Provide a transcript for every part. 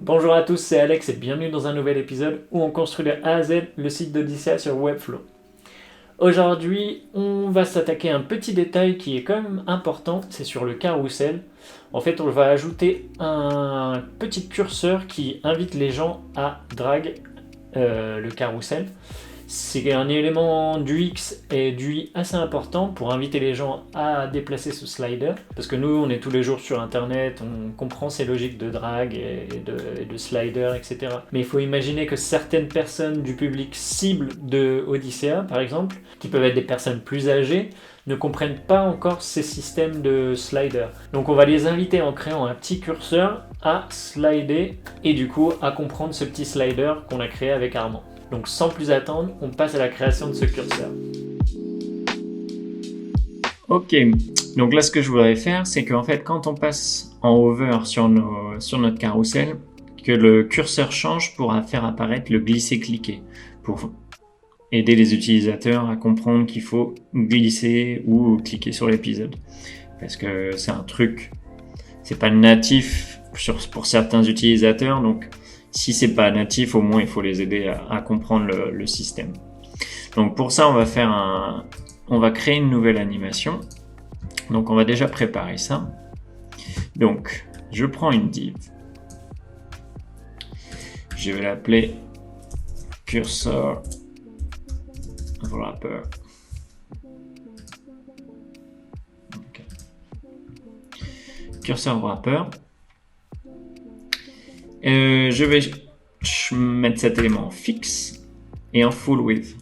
Bonjour à tous, c'est Alex et bienvenue dans un nouvel épisode où on construit de A à Z le site d'Odyssea sur Webflow. Aujourd'hui, on va s'attaquer à un petit détail qui est quand même important, c'est sur le carrousel. En fait, on va ajouter un petit curseur qui invite les gens à drag le carrousel. C'est un élément du X et du Y assez important pour inviter les gens à déplacer ce slider. Parce que nous, on est tous les jours sur Internet, on comprend ces logiques de drag et de slider, etc. Mais il faut imaginer que certaines personnes du public cible de Odyssea, par exemple, qui peuvent être des personnes plus âgées, ne comprennent pas encore ces systèmes de slider. Donc on va les inviter en créant un petit curseur à slider et du coup à comprendre ce petit slider qu'on a créé avec Armand. Donc sans plus attendre, on passe à la création de ce curseur. Ok, donc là ce que je voudrais faire, c'est qu'en fait quand on passe en hover sur notre carrousel, que le curseur change pour faire apparaître le glisser-cliquer, pour aider les utilisateurs à comprendre qu'il faut glisser ou cliquer sur l'épisode. Parce que c'est un truc, c'est pas natif pour certains utilisateurs, donc si c'est pas natif, au moins il faut les aider à comprendre le système. Donc pour ça, on va créer une nouvelle animation. Donc on va déjà préparer ça. Donc je prends une div. Je vais l'appeler cursor wrapper. Okay. Cursor wrapper. Je vais mettre cet élément fixe et en full width.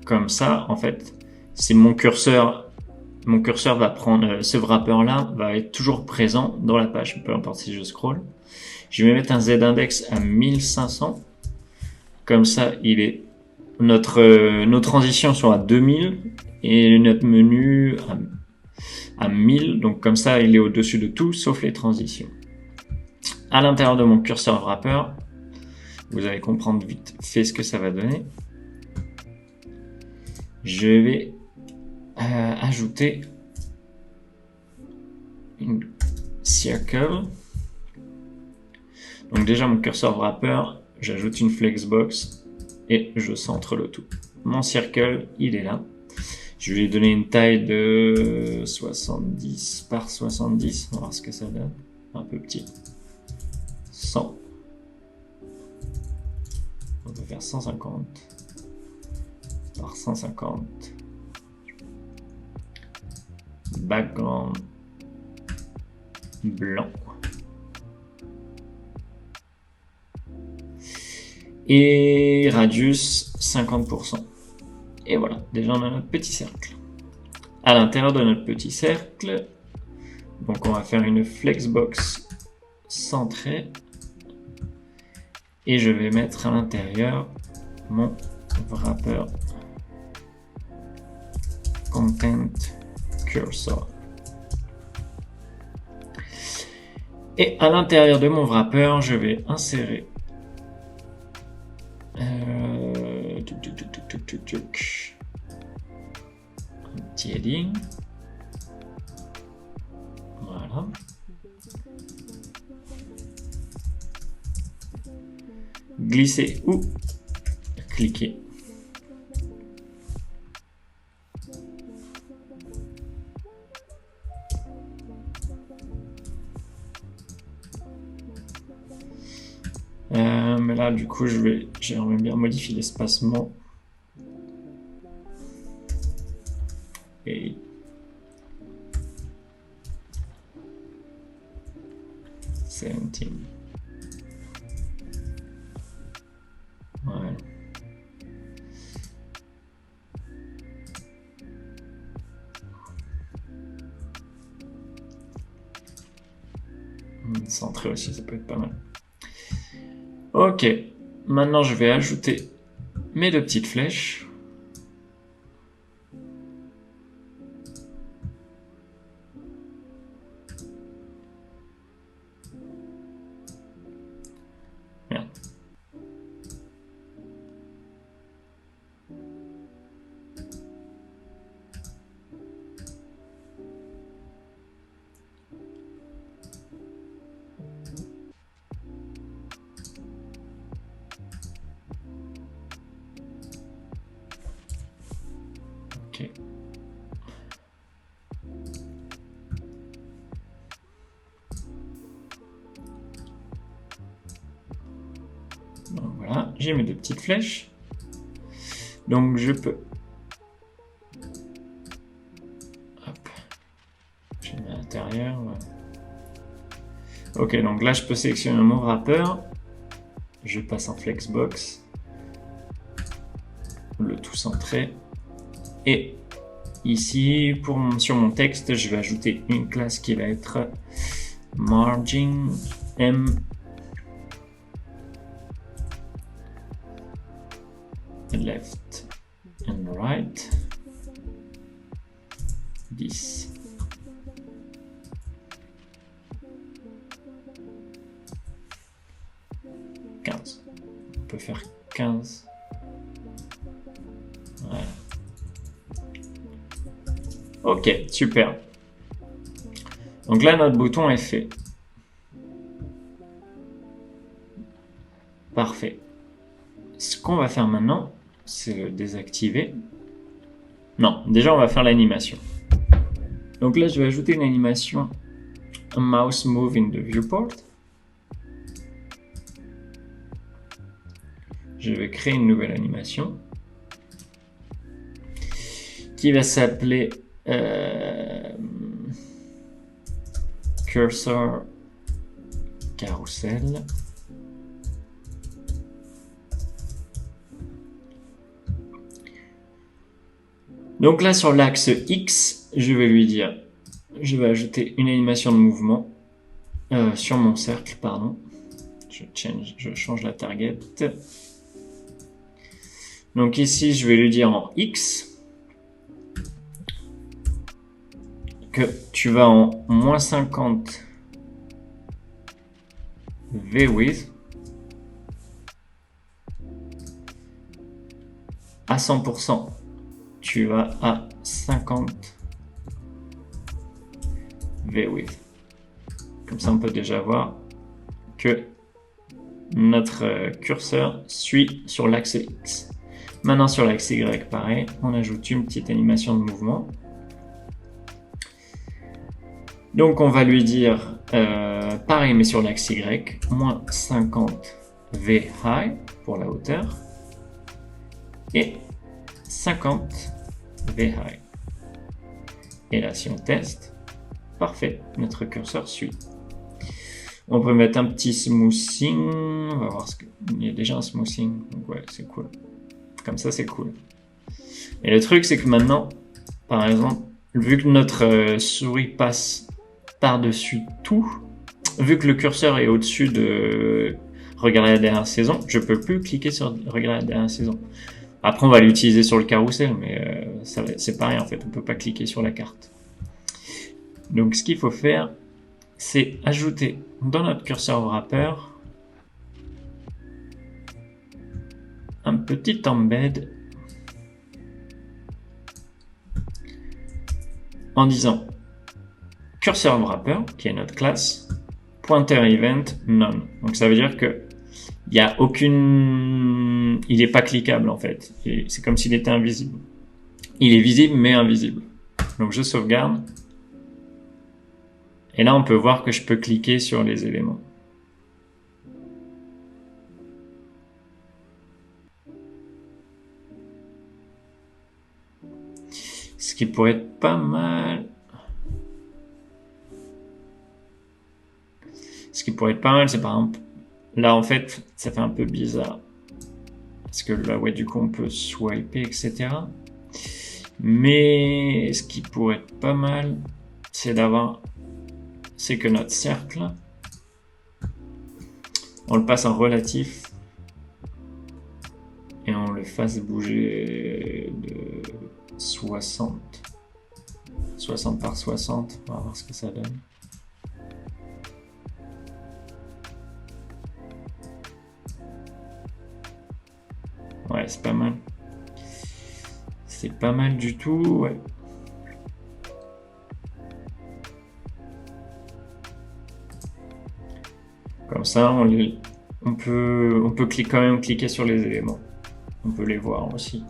Comme ça, en fait, c'est mon curseur va prendre ce wrapper là, va être toujours présent dans la page, peu importe si je scroll. Je vais mettre un z-index à 1500. Comme ça, nos transitions sont à 2000 et notre menu à 1000. Donc comme ça, il est au-dessus de tout sauf les transitions. À l'intérieur de mon curseur wrapper, vous allez comprendre vite fait ce que ça va donner. Je vais ajouter une circle. Donc déjà mon curseur wrapper, j'ajoute une flexbox et je centre le tout. Mon circle, il est là. Je vais lui donner une taille de 70 par 70. On va voir ce que ça donne. Un peu petit. 100. On va faire 150 par 150. Background blanc. Et radius 50%. Et voilà, déjà on a notre petit cercle. À l'intérieur de notre petit cercle, donc on va faire une flexbox centrée. Et je vais mettre à l'intérieur mon wrapper content cursor. Et à l'intérieur de mon wrapper, je vais insérer un petit heading. Voilà. Glisser ou cliquer. Mais là, du coup, j'aimerais bien modifier l'espacement. Et 17. Voilà. Centré aussi, ça peut être pas mal. Ok, maintenant je vais ajouter mes deux petites flèches. Merde. Ok. Donc voilà, j'ai mes deux petites flèches. Donc je peux... Hop. Je mets à l'intérieur. Voilà. Ok, donc là je peux sélectionner mon wrapper. Je passe en flexbox. Le tout centré. Et ici, sur mon texte, je vais ajouter une classe qui va être margin m left and right 10. On peut faire 15. Voilà. Ok, super. Donc là, notre bouton est fait. Parfait. Ce qu'on va faire maintenant, c'est le désactiver. Non, déjà, on va faire l'animation. Donc là, je vais ajouter une animation mouse move in the viewport. Je vais créer une nouvelle animation qui va s'appeler cursor carousel. Donc là, sur l'axe X, je vais lui dire, je vais ajouter une animation de mouvement sur mon cercle, pardon. Je change la target. Donc ici, je vais lui dire en X que tu vas en moins 50 V-width à 100%. Tu vas à 50 V-width. Comme ça, on peut déjà voir que notre curseur suit sur l'axe X. Maintenant, sur l'axe Y, pareil, on ajoute une petite animation de mouvement. Donc, on va lui dire, pareil, mais sur l'axe Y, moins 50 V high pour la hauteur et 50 V high. Et là, si on teste, parfait, notre curseur suit. On peut mettre un petit smoothing, on va voir il y a déjà un smoothing, donc ouais, c'est cool. Comme ça, c'est cool. Et le truc, c'est que maintenant, par exemple, vu que notre souris passe par-dessus tout, vu que le curseur est au-dessus de regarder la dernière saison, je peux plus cliquer sur regarder la dernière saison. Après, on va l'utiliser sur le carrousel, mais c'est pareil en fait, on peut pas cliquer sur la carte. Donc, ce qu'il faut faire, c'est ajouter dans notre curseur wrapper un petit embed en disant curseur wrapper, qui est notre classe, pointer event none. Donc ça veut dire que il y a aucune, il n'est pas cliquable en fait. C'est comme s'il était invisible. Il est visible mais invisible. Donc je sauvegarde. Et là on peut voir que je peux cliquer sur les éléments. Ce qui pourrait être pas mal. Ce qui pourrait être pas mal, c'est par exemple, là en fait, ça fait un peu bizarre. Parce que là, ouais, du coup, on peut swiper, etc. Mais ce qui pourrait être pas mal, c'est que notre cercle, on le passe en relatif et on le fasse bouger de 60 par 60. On va voir ce que ça donne. Ouais, c'est pas mal. C'est pas mal du tout, ouais. Comme ça, on peut quand même cliquer sur les éléments. On peut les voir aussi.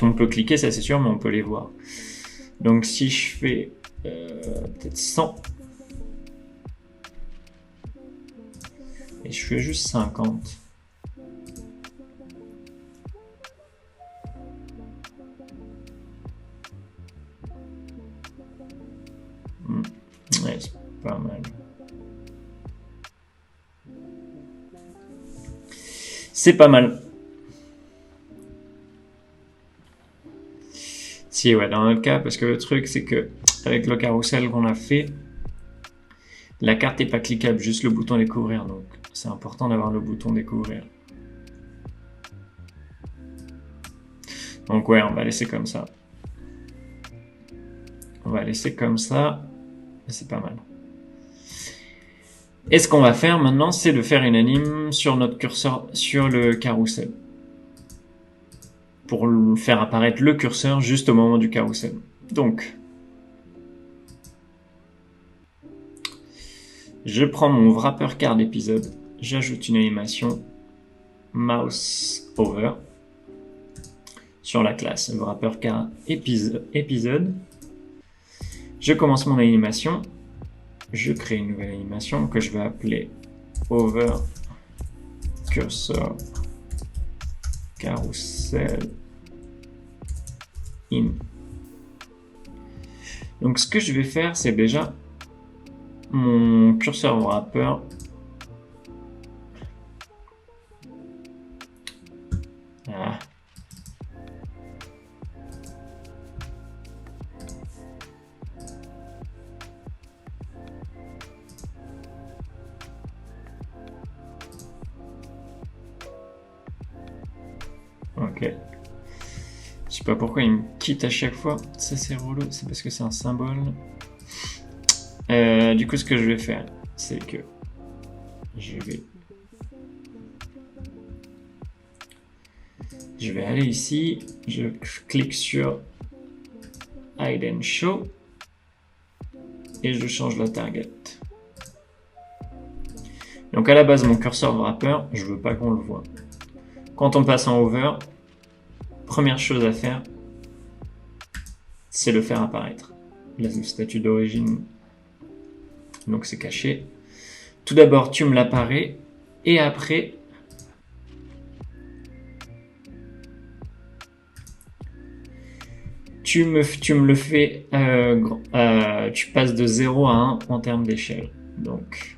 On peut cliquer, ça c'est sûr, mais on peut les voir. Donc si je fais peut-être 100 et je fais juste 50. Ouais, c'est pas mal. C'est pas mal. Si, ouais, dans notre cas, parce que le truc, c'est que avec le carrousel qu'on a fait, la carte n'est pas cliquable, juste le bouton découvrir. Donc, c'est important d'avoir le bouton découvrir. Donc, ouais, on va laisser comme ça. On va laisser comme ça. C'est pas mal. Et ce qu'on va faire maintenant, c'est de faire une anime sur notre curseur, sur le carrousel. Pour faire apparaître le curseur juste au moment du carrousel. Donc, je prends mon wrapper card épisode, j'ajoute une animation mouse over sur la classe wrapper card épisode. Je commence mon animation, je crée une nouvelle animation que je vais appeler over cursor carousel in. Donc ce que je vais faire, c'est déjà mon curseur wrapper. Ah. Ok. Je sais pas pourquoi il me quitte à chaque fois. Ça c'est relou. C'est parce que c'est un symbole. Du coup, ce que je vais faire, c'est que je vais aller ici. Je clique sur Hide and Show et je change la target. Donc à la base, mon curseur wrapper, je veux pas qu'on le voit. Quand on passe en over, première chose à faire, c'est le faire apparaître. Là, le statut d'origine, donc c'est caché. Tout d'abord, tu me l'apparais, et après, tu me le fais, tu passes de 0 à 1 en termes d'échelle. Donc,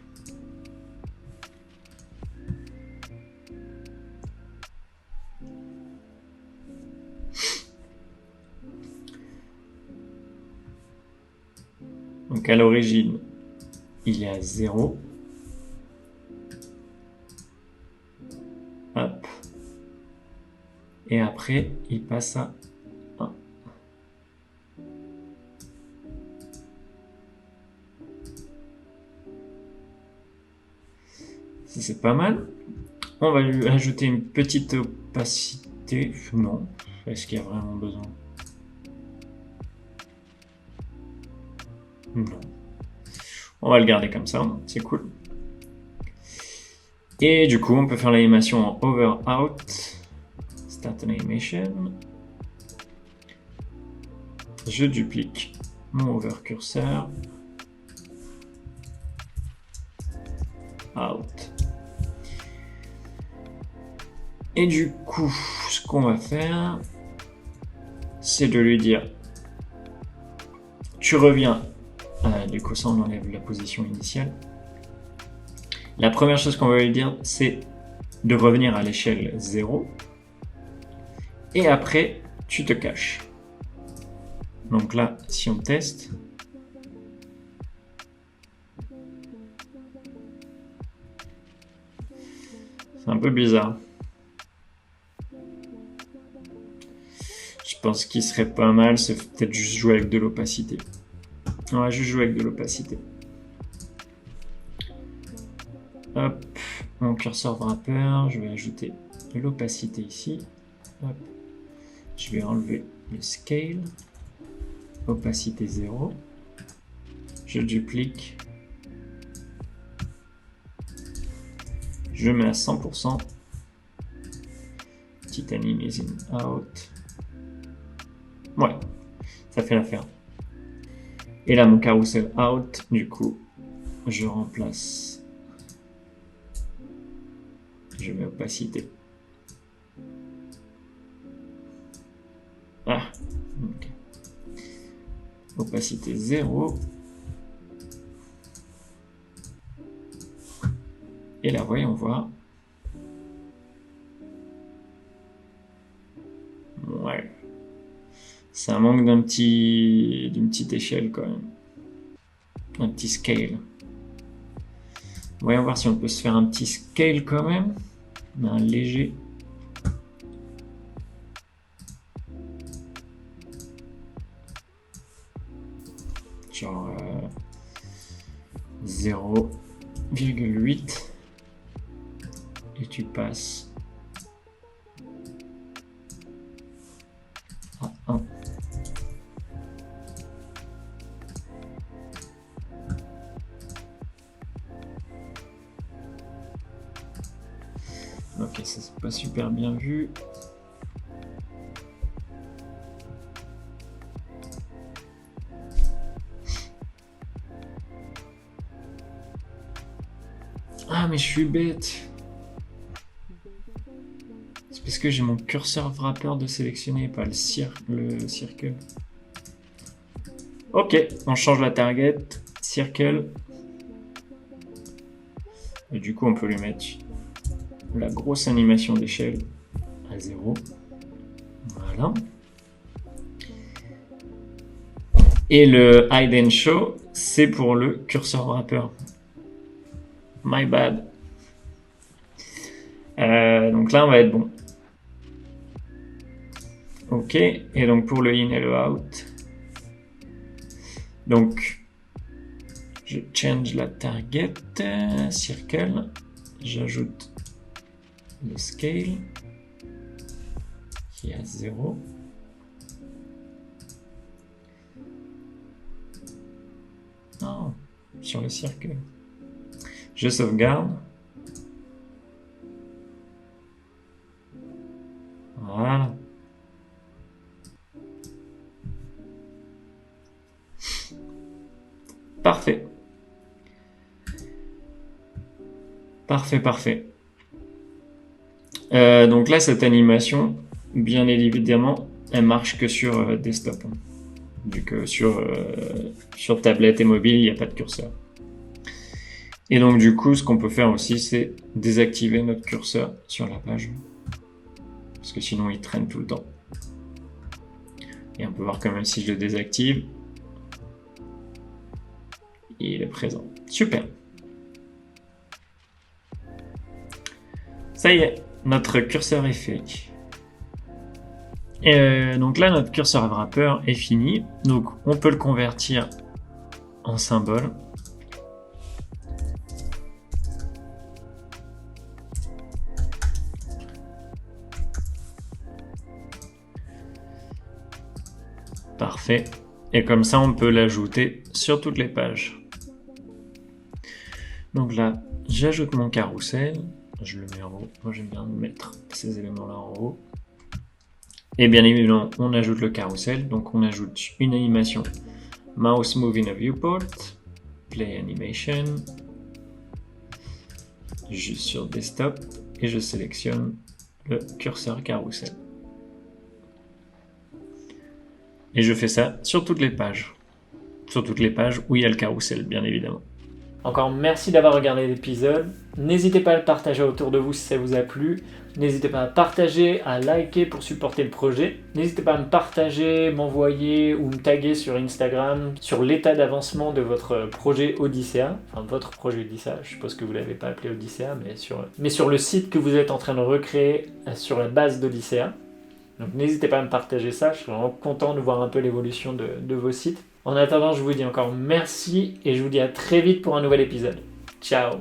à l'origine, il est à 0. Hop. Et après, il passe à 1. Ça, c'est pas mal. On va lui ajouter une petite opacité. Non. Est-ce qu'il y a vraiment besoin? Non. On va le garder comme ça, c'est cool. Et du coup, on peut faire l'animation en over out. Start animation. Je duplique mon over curseur. Out. Et du coup, ce qu'on va faire, c'est de lui dire, tu reviens. Du coup, ça, on enlève la position initiale. La première chose qu'on va lui dire, c'est de revenir à l'échelle 0. Et après, tu te caches. Donc là, si on teste, c'est un peu bizarre. Je pense qu'il serait pas mal, c'est peut-être juste jouer avec de l'opacité. On va juste jouer avec de l'opacité. Hop, mon curseur wrapper, je vais ajouter de l'opacité ici. Hop. Je vais enlever le scale, opacité 0. Je duplique. Je mets à 100%. Petite anime is in out. Ouais, ça fait l'affaire. Et là, mon carousel out, du coup, je remplace. Je mets opacité. Ah, ok. Opacité 0. Et là, voyons voir. Ouais. Ça manque d'une petite échelle quand même. Un petit scale. Voyons voir si on peut se faire un petit scale quand même. Mais un léger. Genre 0,8. Et tu passes à 1. Ok, ça c'est pas super bien vu. Ah mais je suis bête. C'est parce que j'ai mon curseur wrapper de sélectionner, pas le circle. Ok, on change la target, circle. Et du coup on peut lui mettre la grosse animation d'échelle à 0. Voilà. Et le hide and show, c'est pour le cursor wrapper. My bad. Donc là, on va être bon. Ok, et donc pour le in et le out. Donc, je change la target, circle, j'ajoute le scale qui est à 0. Non, sur le circle. Je sauvegarde. Voilà. Parfait. Parfait. Donc là, cette animation, bien évidemment, elle marche que sur desktop. Vu que sur tablette et mobile, il n'y a pas de curseur. Et donc du coup, ce qu'on peut faire aussi, c'est désactiver notre curseur sur la page. Parce que sinon, il traîne tout le temps. Et on peut voir quand même si je le désactive, il est présent. Super. Ça y est, notre curseur est fait. Donc là, notre curseur wrapper est fini. Donc on peut le convertir en symbole. Parfait. Et comme ça, on peut l'ajouter sur toutes les pages. Donc là, j'ajoute mon carrousel. Je le mets en haut. Moi, j'aime bien mettre ces éléments-là en haut. Et bien évidemment, on ajoute le carrousel. Donc, on ajoute une animation mouse move in a viewport, play animation, juste sur desktop, et je sélectionne le curseur carrousel. Et je fais ça sur toutes les pages. Sur toutes les pages où il y a le carrousel, bien évidemment. Encore merci d'avoir regardé l'épisode. N'hésitez pas à le partager autour de vous si ça vous a plu. N'hésitez pas à partager, à liker pour supporter le projet. N'hésitez pas à me partager, m'envoyer ou me taguer sur Instagram sur l'état d'avancement de votre projet Odyssea. Enfin, votre projet Odyssea, je suppose que vous ne l'avez pas appelé Odyssea, mais sur le site que vous êtes en train de recréer sur la base d'Odyssea. Donc n'hésitez pas à me partager ça, je suis vraiment content de voir un peu l'évolution de vos sites. En attendant, je vous dis encore merci et je vous dis à très vite pour un nouvel épisode. Ciao!